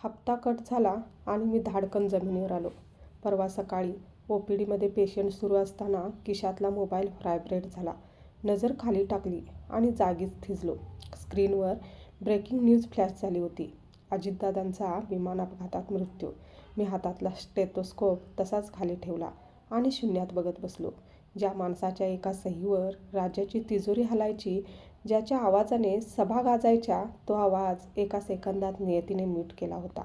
हप्ता कट झाला आणि मी धाडकन जमिनीवर आलो. परवा सकाळी OPDमध्ये पेशंट सुरू असताना खिशातला मोबाईल व्हायब्रेट झाला. नजर खाली टाकली आणि जागीच थिजलो. स्क्रीनवर ब्रेकिंग न्यूज फ्लॅश झाली होती. अजितदादांचा विमान अपघातात मृत्यू. मी हातातला स्टेथोस्कोप तसाच खाली ठेवला आणि शून्यात बघत बसलो. ज्या माणसाच्या एका सहीवर राज्याची तिजोरी हलायची, ज्याच्या आवाजाने सभा गाजायच्या, तो आवाज एका सेकंदात नियतीने म्यूट केला होता.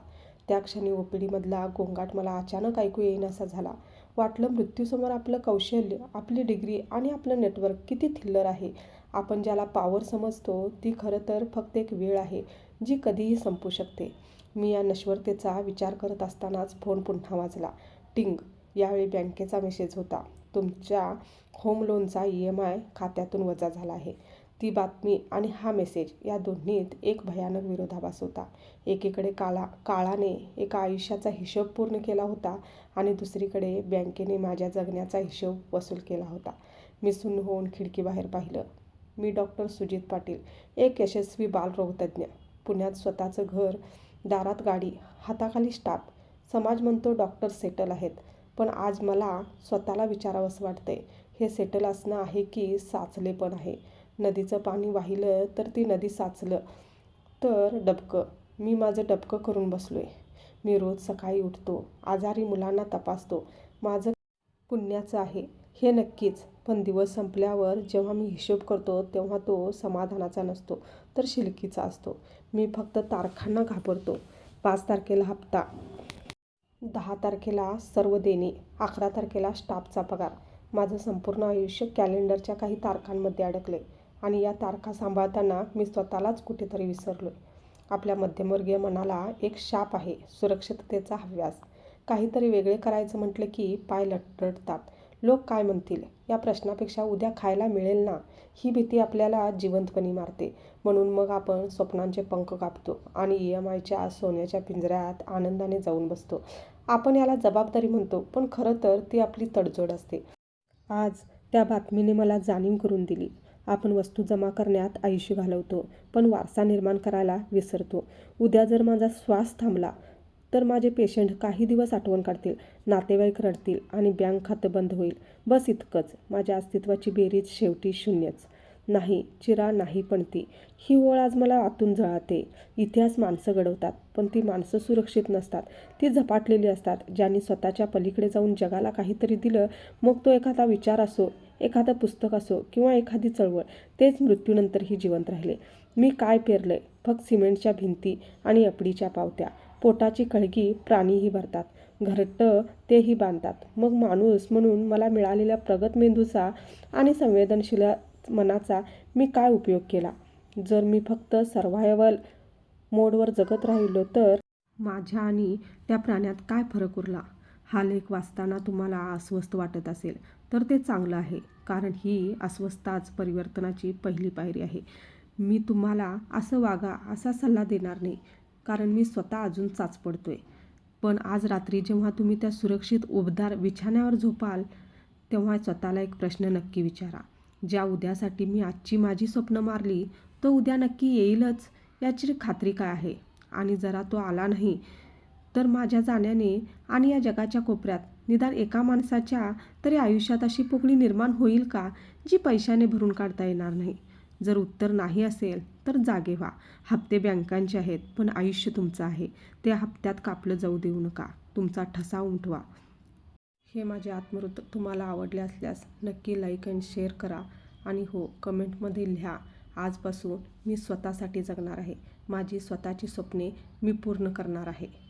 त्या क्षणी OPDमधला गोंगाट मला अचानक ऐकू येईनासा झाला. वाटलं मृत्यूसमोर आपलं कौशल्य, आपली डिग्री आणि आपलं नेटवर्क किती थिल्लर आहे. आपण ज्याला पॉवर समजतो ती खरं तर फक्त एक वेळ आहे, जी कधीही संपू शकते. मी या नश्वरतेचा विचार करत असतानाच फोन पुन्हा वाजला. टिंग! यावेळी बँकेचा मेसेज होता. तुमच्या होम लोनचा EMI खात्यातून वजा झाला आहे. ती बातमी आणि हा मेसेज या दोन्हीत एक भयानक विरोधाभास होता. एकीकडे काळाने एका आयुष्याचा हिशोब पूर्ण केला होता आणि दुसरीकडे बँकेने माझ्या जगण्याचा हिशोब वसूल केला होता. मी सुन्न होऊन खिडकीबाहेर पाहिलं. मी डॉक्टर सुजित पाटील, एक यशस्वी बालरोगतज्ञ. पुण्यात स्वतःचं घर, दारात गाडी, हाताखाली स्टाफ. समाज म्हणतो डॉक्टर सेटल आहेत. पण आज मला स्वतःला विचारावंसं वाटतंय, हे सेटल असणं आहे की साचलेपण आहे? नदीचं पाणी वाहिलं तर ती नदी साचलं तर डबकं. मी माझं डबकं करून बसलोय. मी रोज सकाळी उठतो, आजारी मुलांना तपासतो. माझं पुण्याचं आहे हे नक्कीच. पण दिवस संपल्यावर जेव्हा मी हिशोब करतो तेव्हा तो समाधानाचा नसतो, तर शिलकीचा असतो. मी फक्त तारखांना घाबरतो. 5 तारखेला हप्ता, 10 तारखेला सर्व देणी, 11 तारखेला स्टाफचा पगार. माझं संपूर्ण आयुष्य कॅलेंडरच्या काही तारखांमध्ये अडकले आणि या तारखा सांभाळताना मी स्वतःलाच कुठेतरी विसरलोय. आपल्या मध्यमवर्गीय मनाला एक शाप आहे, सुरक्षिततेचा हव्यास. काहीतरी वेगळे करायचं म्हटलं की पाय लटलटतात. लोक काय म्हणतील या प्रश्नापेक्षा उद्या खायला मिळेल ना, ही भीती आपल्याला जिवंतपणी मारते. म्हणून मग आपण स्वप्नांचे पंख कापतो आणि EMIच्या सोन्याच्या पिंजऱ्यात आनंदाने जाऊन बसतो. आपण याला जबाबदारी म्हणतो, पण खरं तर ती आपली तडजोड असते. आज त्या बातमीने मला जाणीव करून दिली. आपण वस्तू जमा करण्यात आयुष्य घालवतो, पण वारसा निर्माण करायला विसरतो. उद्या जर माझा श्वास थांबला तर माझे पेशंट काही दिवस आठवण काढतील, नातेवाईक रडतील आणि बँक खातं बंद होईल. बस इतकंच. माझ्या अस्तित्वाची बेरीज शेवटी शून्यच. नाही चिरा, नाही पणती. ही ओळ आज मला आतून जळाते. इतिहास माणसं घडवतात, पण ती माणसं सुरक्षित नसतात. ती झपाटलेली असतात. ज्यांनी स्वतःच्या पलीकडे जाऊन जगाला काहीतरी दिलं, मग तो एखादा विचार असो, एखादं पुस्तक असो किंवा एखादी चळवळ, तेच मृत्यूनंतरही जिवंत राहिले. मी काय पेरलंय? फक्त सिमेंटच्या भिंती आणि एपडीच्या पावत्या. पोटाची कळगी प्राणीही भरतात, घरटं तेही बांधतात. मग माणूस म्हणून मला मिळालेल्या प्रगत मेंदूचा आणि संवेदनशील मनाचा मी काय उपयोग केला? जर मी फक्त सर्व्हायव्हल मोडवर जगत राहिलो तर माझ्या आणि त्या प्राण्यात काय फरक उरला? हा लेख वाचताना तुम्हाला अस्वस्थ वाटत असेल तर ते चांगलं आहे, कारण ही अस्वस्थताच परिवर्तनाची पहिली पायरी आहे. मी तुम्हाला असं वागा असा सल्ला देणार नाही, कारण मी स्वतः अजून चाचपडतोय. पण आज रात्री जेव्हा तुम्ही त्या सुरक्षित उबदार बिछाण्यावर झोपाल, तेव्हा स्वतःला एक प्रश्न नक्की विचारा. ज्या उद्यासाठी मी आजची माझी स्वप्न मारली, तो उद्या नक्की येईलच याची खात्री काय आहे? आणि जरा तो आला नाही तर माझ्या जाण्याने आणि या जगाच्या कोपऱ्यात निदान एका माणसाच्या तरी आयुष्यात अशी पोकळी निर्माण होईल का, जी पैशाने भरून काढता येणार नाही? जर उत्तर नाही असेल तर जागे व्हा. हप्ते बँकांचे आहेत, पण आयुष्य तुमचं आहे. ते हप्त्यात कापलं जाऊ देऊ नका. तुमचा ठसा उमटवा. हे माझे आत्मवृत्त तुम्हाला आवडले असल्यास नक्की लाईक अँड शेअर करा. आणि हो, कमेंटमध्ये लिहा, आजपासून मी स्वतःसाठी जगणार आहे. माझी स्वतःची स्वप्ने मी पूर्ण करणार आहे.